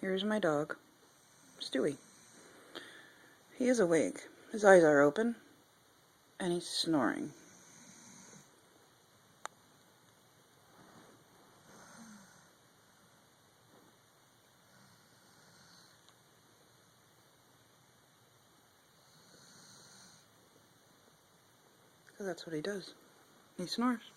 Here's my dog, Stewie. He is awake. His eyes are open, and he's snoring. Because that's what he does. He snores.